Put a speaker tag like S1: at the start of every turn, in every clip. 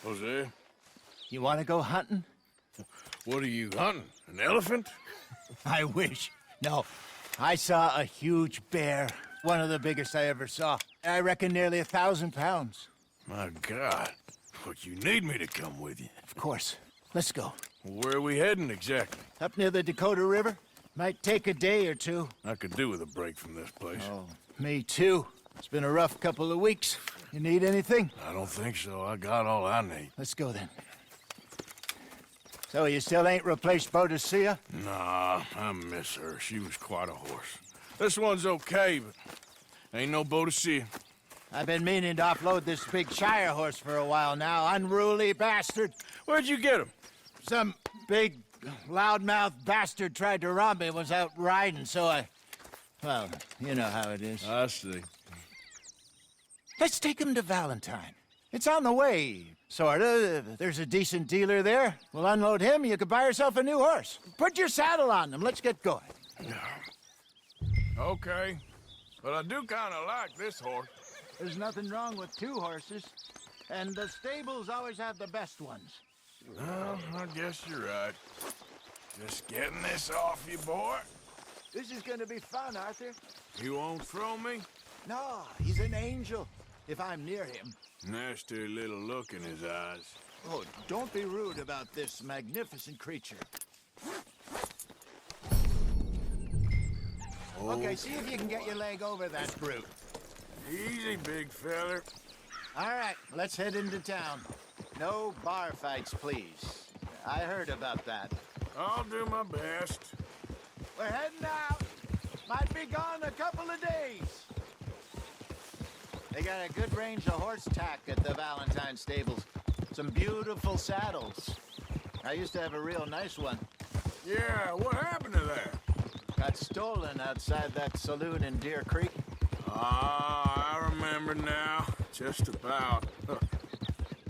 S1: Jose,
S2: You want to go hunting?
S1: what are you hunting? An elephant?
S2: I wish. No, I saw a huge bear. One of the biggest I ever saw. I reckon nearly 1,000 pounds.
S1: My God. But you need me to come with you.
S2: Of course. Let's go.
S1: Where are we heading exactly?
S2: Up near the Dakota River. Might take a day or two.
S1: I could do with a break from this place.
S2: Oh, me too. It's been a rough couple of weeks. You need anything?
S1: I don't think so. I got all I need.
S2: Let's go then. So you still ain't replaced Boadicea?
S1: Nah, I miss her. She was quite a horse. This one's okay, but ain't no Boadicea.
S2: I've been meaning to offload this big Shire horse for a while now. Unruly bastard.
S1: Where'd you get him?
S2: Some big, loudmouth bastard tried to rob me and was out riding, so I... Well, you know how it is.
S1: I see.
S2: Let's take him to Valentine. It's on the way, sorta. There's a decent dealer there. We'll unload him, you could buy yourself a new horse. Put your saddle on him, let's get going.
S1: Okay. But I do kind of like this horse.
S2: There's nothing wrong with two horses, and the stables always have the best ones.
S1: Well, I guess you're right. Just getting this off you, boy.
S2: This is gonna be fun, Arthur.
S1: You won't throw me?
S2: No, he's an angel, if I'm near him.
S1: Nasty little look in his eyes.
S2: Oh, don't be rude about this magnificent creature. Okay, see if you can get your leg over that brute.
S1: Easy, big feller.
S2: All right, let's head into town. No bar fights, please. I heard about that.
S1: I'll do my best.
S2: We're heading out. Might be gone a couple of days. They got a good range of horse tack at the Valentine stables. Some beautiful saddles. I used to have a real nice one.
S1: Yeah, what happened to that?
S2: Got stolen outside that saloon in Deer Creek.
S1: Ah, I remember now. Just about.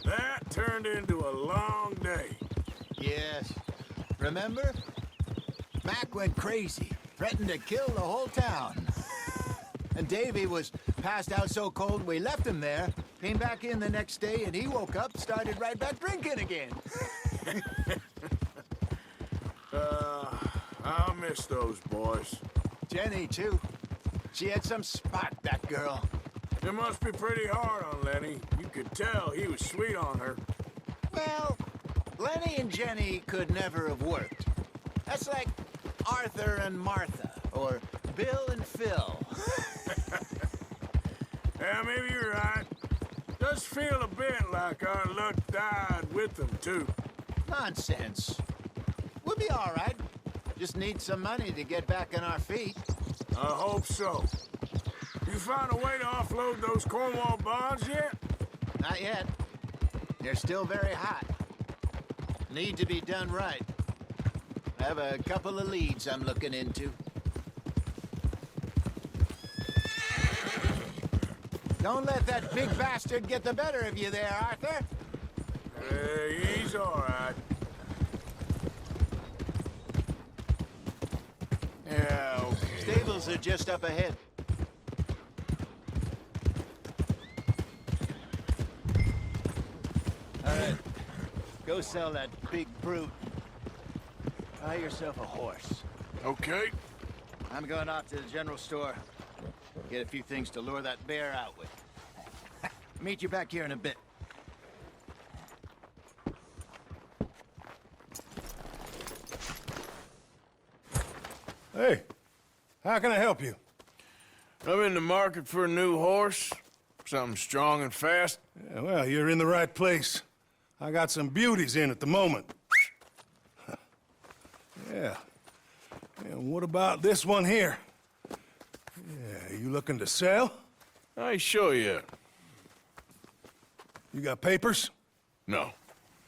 S1: That turned into a long day.
S2: Yes. Remember? Mac went crazy, threatened to kill the whole town. And Davy was passed out so cold we left him there, came back in the next day, and he woke up, started right back drinking again.
S1: I'll miss those boys.
S2: Jenny, too. She had some spot, that girl.
S1: It must be pretty hard on Lenny. You could tell he was sweet on her.
S2: Well, Lenny and Jenny could never have worked. That's like Arthur and Martha, or Bill and Phil.
S1: Yeah, maybe you're right. Does feel a bit like our luck died with them, too.
S2: Nonsense. We'll be all right. Just need some money to get back on our feet.
S1: I hope so. You find a way to offload those Cornwall bonds yet?
S2: Not yet. They're still very hot. Need to be done right. I have a couple of leads I'm looking into. Don't let that big bastard get the better of you there, Arthur.
S1: He's all right. Yeah, okay.
S2: Stables are just up ahead. All right. Go sell that big brute. Buy yourself a horse.
S1: Okay.
S2: I'm going off to the general store. Get a few things to lure that bear out with. Meet you back here in a bit.
S3: Hey, how can I help you?
S1: I'm in the market for a new horse. Something strong and fast.
S3: Yeah, well, you're in the right place. I got some beauties in at the moment. Yeah. And what about this one here? Yeah, you looking to sell?
S1: I ain't sure yet.
S3: You got papers?
S1: No.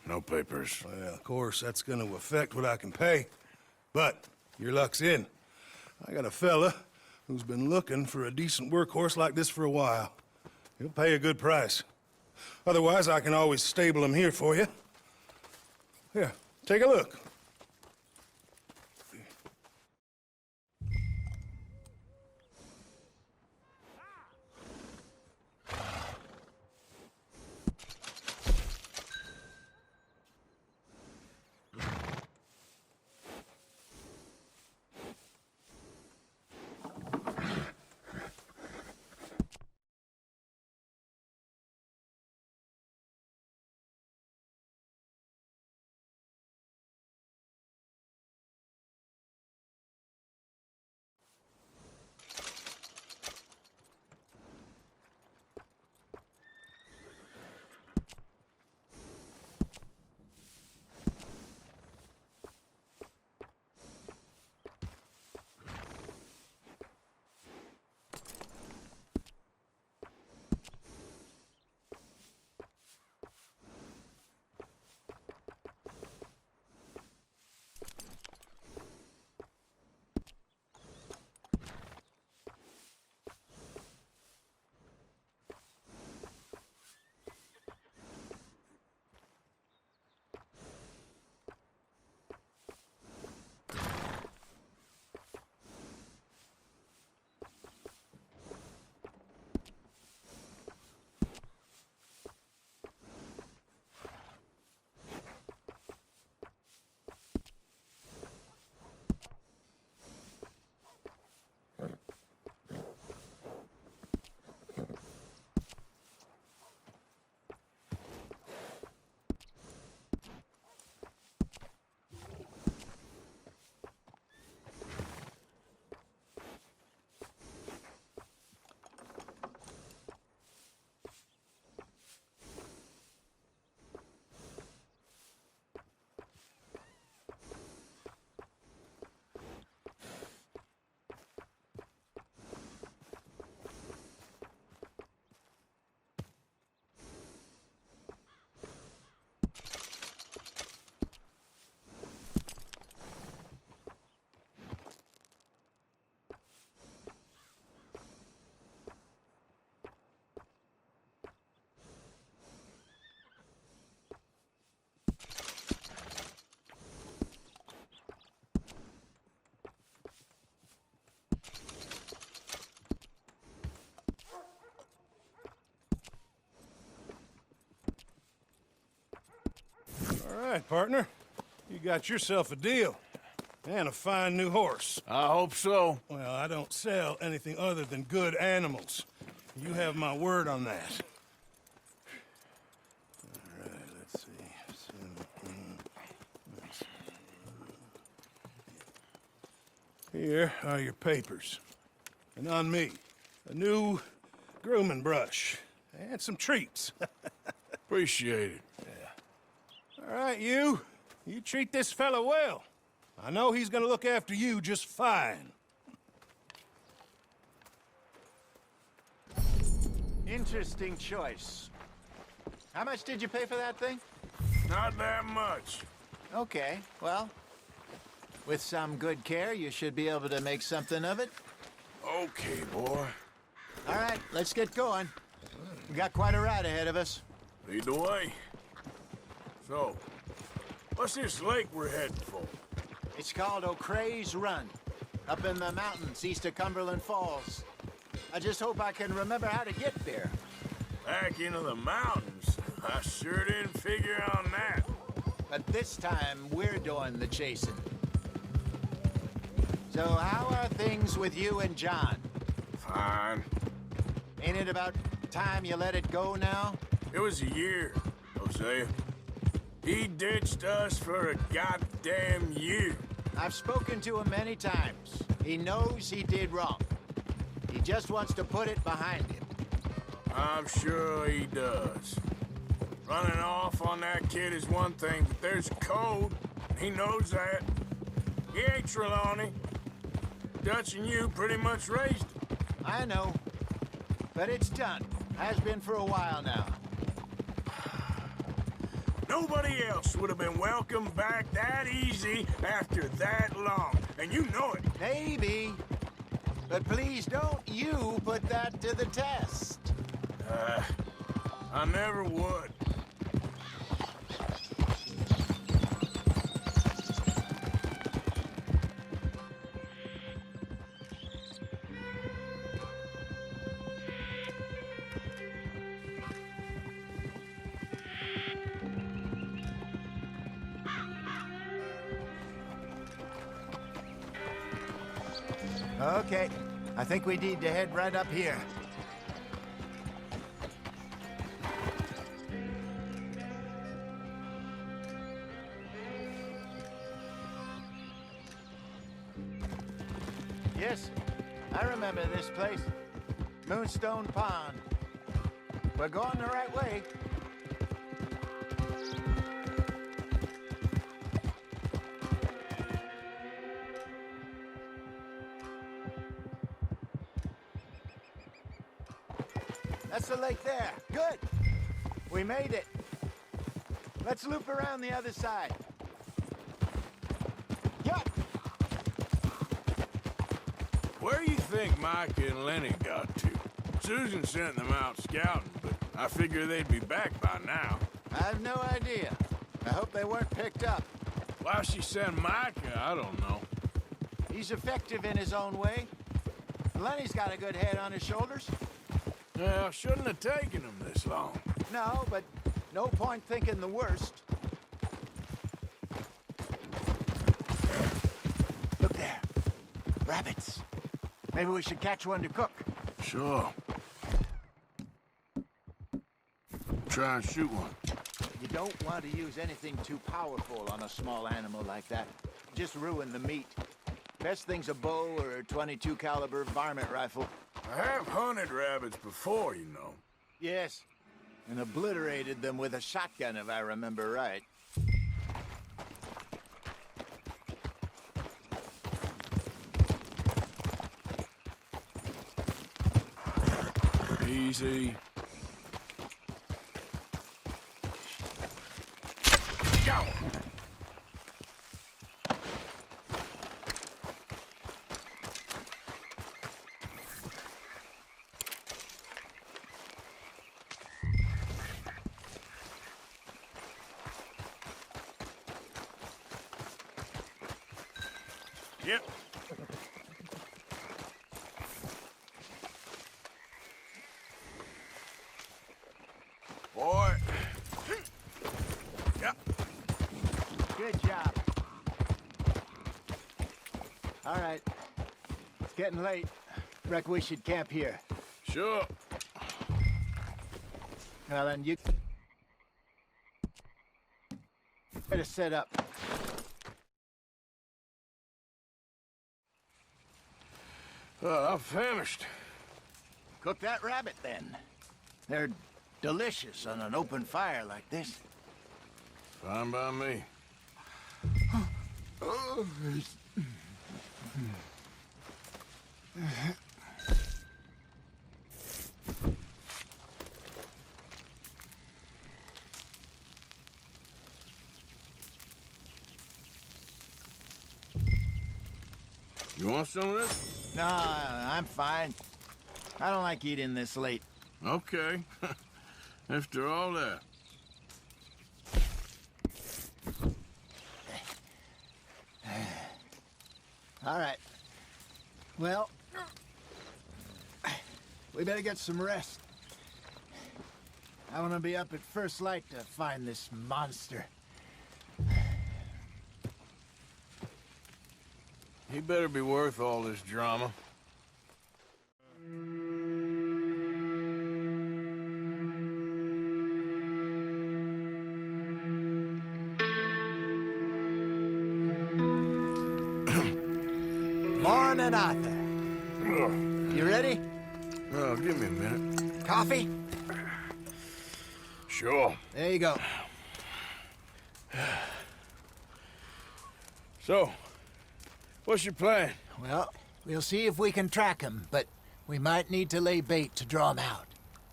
S1: No papers.
S3: Well, of course, that's gonna affect what I can pay. But your luck's in. I got a fella who's been looking for a decent workhorse like this for a while. He'll pay a good price. Otherwise, I can always stable him here for you. Here, take a look. right, partner. You got yourself a deal. And a fine new horse.
S1: I hope so.
S3: Well, I don't sell anything other than good animals. You have my word on that. All right, let's see. Here are your papers. And on me, a new grooming brush. And some treats.
S1: Appreciate it.
S3: All right, you. You treat this fella well. I know he's gonna look after you just fine.
S2: Interesting choice. How much did you pay for that thing?
S1: Not that much.
S2: Okay, well, with some good care, you should be able to make something of it.
S1: Okay, boy.
S2: All right, let's get going. We got quite a ride ahead of us.
S1: Lead the way. So, what's this lake we're heading for?
S2: It's called O'Creagh's Run, up in the mountains east of Cumberland Falls. I just hope I can remember how to get there.
S1: Back into the mountains? I sure didn't figure on that.
S2: But this time, we're doing the chasing. So how are things with you and John?
S1: Fine.
S2: Ain't it about time you let it go now?
S1: It was a year, Hosea. He ditched us for a goddamn year.
S2: I've spoken to him many times. He knows he did wrong. He just wants to put it behind him.
S1: I'm sure he does. Running off on that kid is one thing, but there's a code. He knows that. He ain't Trelawney. Dutch and you pretty much raised him.
S2: I know. But it's done. Has been for a while now.
S1: Nobody else would have been welcomed back that easy after that long. And you know it.
S2: Maybe. But please don't you put that to the test.
S1: I never would.
S2: Okay. I think we need to head right up here. Yes, I remember this place. Moonstone Pond. We're going the right way. That's the lake there. Good. We made it. Let's loop around the other side. Yup.
S1: Where you think Mike and Lenny got to? Susan sent them out scouting, but I figure they'd be back by now.
S2: I have no idea. I hope they weren't picked up.
S1: Why she sent Micah, I don't know.
S2: He's effective in his own way. Lenny's got a good head on his shoulders.
S1: Well, shouldn't have taken him this long.
S2: No, but no point thinking the worst. Look there. Rabbits. Maybe we should catch one to cook.
S1: Sure. Try and shoot one.
S2: You don't want to use anything too powerful on a small animal like that. Just ruin the meat. Best thing's a bow or a .22 caliber varmint rifle.
S1: I have hunted rabbits before, you know.
S2: Yes, and obliterated them with a shotgun, if I remember right.
S1: Easy. Go! Yep. Boy. Yep.
S2: Good job. All right. It's getting late. Reckon we should camp here.
S1: Sure.
S2: Well, then you better set up.
S1: I'm famished.
S2: Cook that rabbit, then. They're delicious on an open fire like this.
S1: Fine by me. You want some of this?
S2: No, I'm fine. I don't like eating this late.
S1: Okay. After all that.
S2: All right. Well, we better get some rest. I want to be up at first light to find this monster.
S1: He better be worth all this drama.
S2: Morning, Arthur. You ready?
S1: Oh, give me a minute.
S2: Coffee?
S1: Sure.
S2: There you go.
S1: So, what's your plan?
S2: Well, we'll see if we can track him, but we might need to lay bait to draw him out.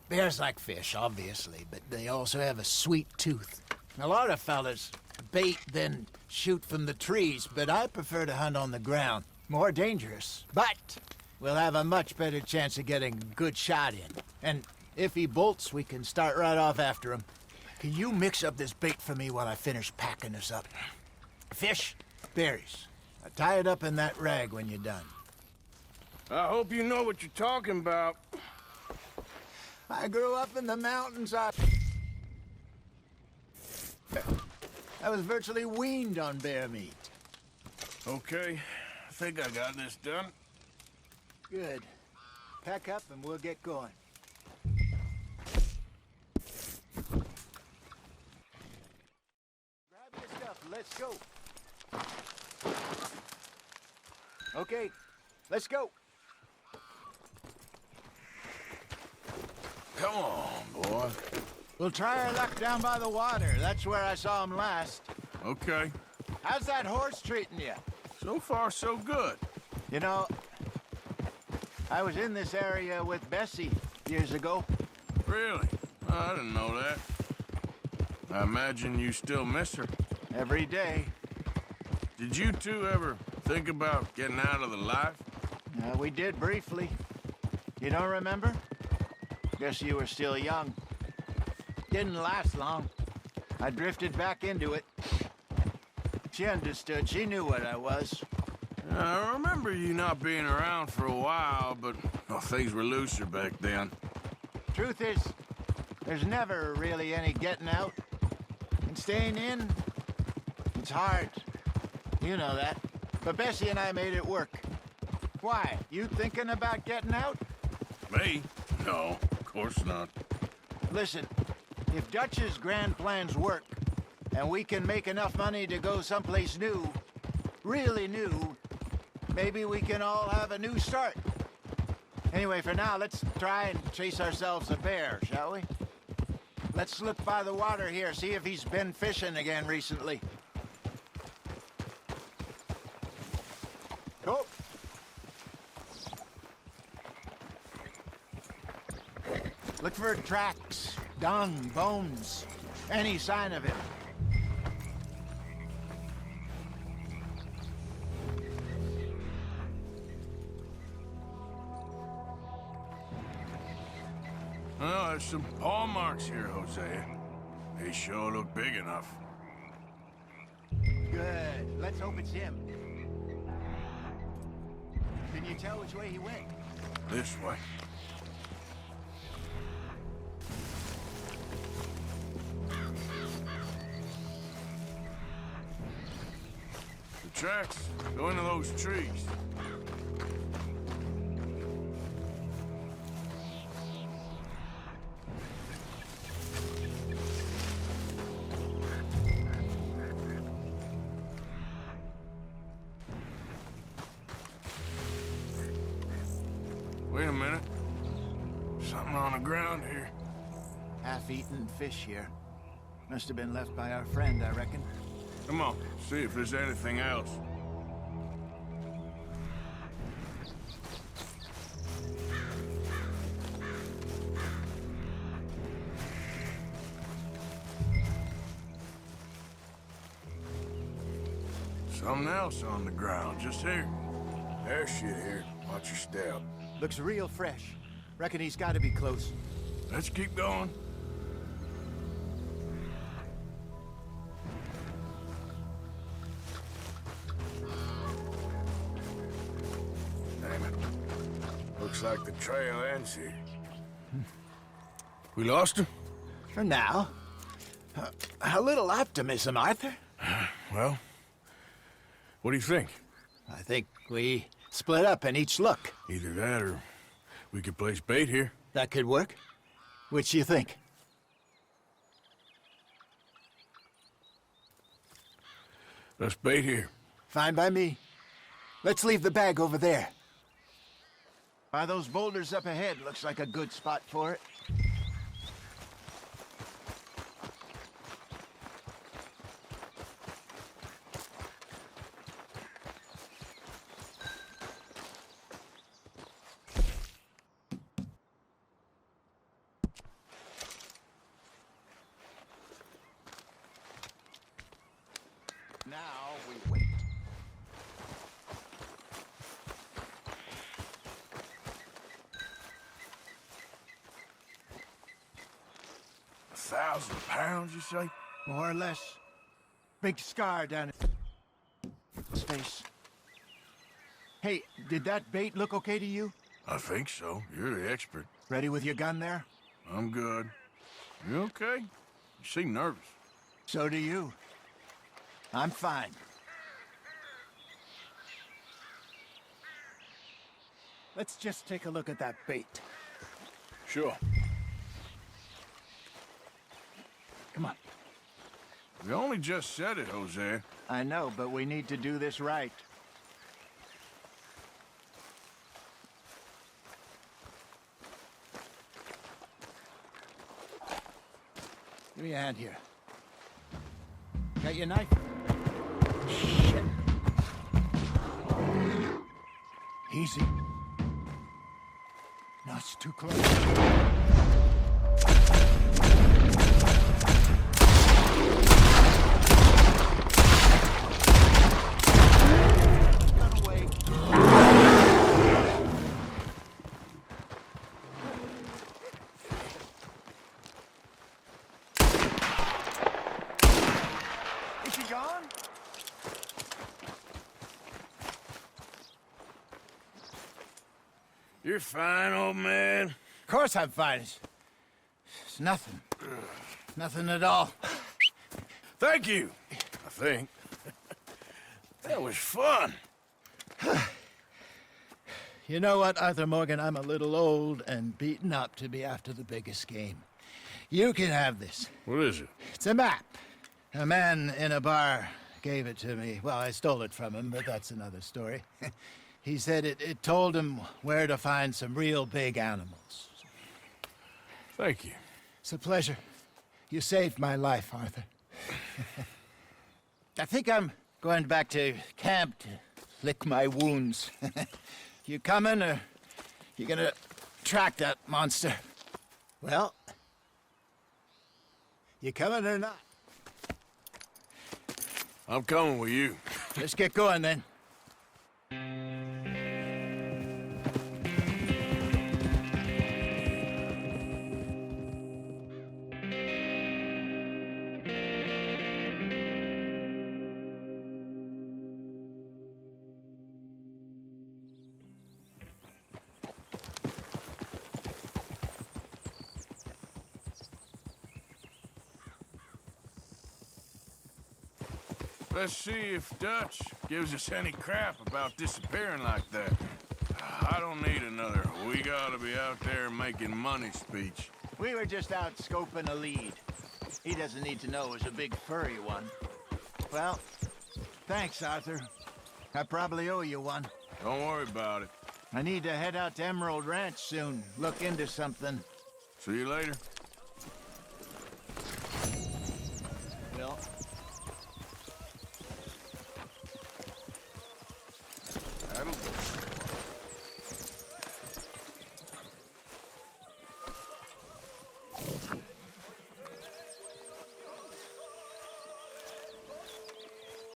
S2: Bears like fish, obviously, but they also have a sweet tooth. A lot of fellas bait, then shoot from the trees, but I prefer to hunt on the ground. More dangerous, but we'll have a much better chance of getting a good shot in. And if he bolts, we can start right off after him. Can you mix up this bait for me while I finish packing this up? Fish, berries. Tie it up in that rag when you're done.
S1: I hope you know what you're talking about.
S2: I grew up in the mountains. I was virtually weaned on bear meat.
S1: Okay, I think I got this done.
S2: Good. Pack up and we'll get going. Grab your stuff and let's go. Okay, let's go.
S1: Come on, boy.
S2: We'll try our luck down by the water. That's where I saw him last.
S1: Okay.
S2: How's that horse treating you?
S1: So far, so good.
S2: You know, I was in this area with Bessie years ago.
S1: Really? I didn't know that. I imagine you still miss her.
S2: Every day.
S1: Did you two ever think about getting out of the life?
S2: We did briefly. You don't remember? Guess you were still young. Didn't last long. I drifted back into it. She understood. She knew what I was.
S1: I remember you not being around for a while, but things were looser back then.
S2: Truth is, there's never really any getting out. And staying in, it's hard. You know that. But Bessie and I made it work. Why? You thinking about getting out?
S1: Me? No, of course not.
S2: Listen, if Dutch's grand plans work, and we can make enough money to go someplace new, really new, maybe we can all have a new start. Anyway, for now, let's try and chase ourselves a bear, shall we? Let's look by the water here, see if he's been fishing again recently. Go. Look for tracks, dung, bones, any sign of him.
S1: Well, there's some paw marks here, Hosea. They sure look big enough.
S2: Good. Let's hope it's him. Can you tell which way he went?
S1: This way. tracks go into those trees. Wait a minute. Something on the ground here.
S2: Half-eaten fish here. Must have been left by our friend, I reckon.
S1: Come on, see if there's anything else. Something else on the ground, just here. There's shit here. Watch your step.
S2: Looks real fresh. Reckon he's got to be close.
S1: Let's keep going. Damn it. Looks like the trail ends here. We lost him?
S2: For now. A little optimism, Arthur.
S1: Well, what do you think?
S2: I think we split up and each look.
S1: Either that or we could place bait here.
S2: That could work. Which you think?
S1: Let's bait here.
S2: Fine by me. Let's leave the bag over there. By those boulders up ahead, looks like a good spot for it. Now we wait.
S1: £1,000, you say?
S2: More or less. Big scar down his face. Hey, did that bait look okay to you?
S1: I think so. You're the expert.
S2: Ready with your gun there?
S1: I'm good. You okay? You seem nervous.
S2: So do you. I'm fine. Let's just take a look at that bait.
S1: Sure.
S2: Come on.
S1: We only just said it, Jose.
S2: I know, but we need to do this right. Give me a hand here. Got your knife? Shit. Easy. No, it's too close.
S1: You're fine, old man.
S2: Of course I'm fine. It's nothing. Nothing at all.
S1: Thank you, I think. That was fun.
S2: You know what, Arthur Morgan? I'm a little old and beaten up to be after the biggest game. You can have this.
S1: What is it?
S2: It's a map. A man in a bar gave it to me. Well, I stole it from him, but that's another story. He said it told him where to find some real big animals.
S1: Thank you.
S2: It's a pleasure. You saved my life, Arthur. I think I'm going back to camp to lick my wounds. You coming, or you gonna track that monster? Well, you coming or not?
S1: I'm coming with you.
S2: Let's get going, then.
S1: Let's see if Dutch gives us any crap about disappearing like that. I don't need another "we gotta be out there making money" speech.
S2: We were just out scoping a lead. He doesn't need to know it was a big furry one. Well, thanks, Arthur. I probably owe you one.
S1: Don't worry about it.
S2: I need to head out to Emerald Ranch soon, look into something.
S1: See you later.
S2: Well,
S1: That'll do.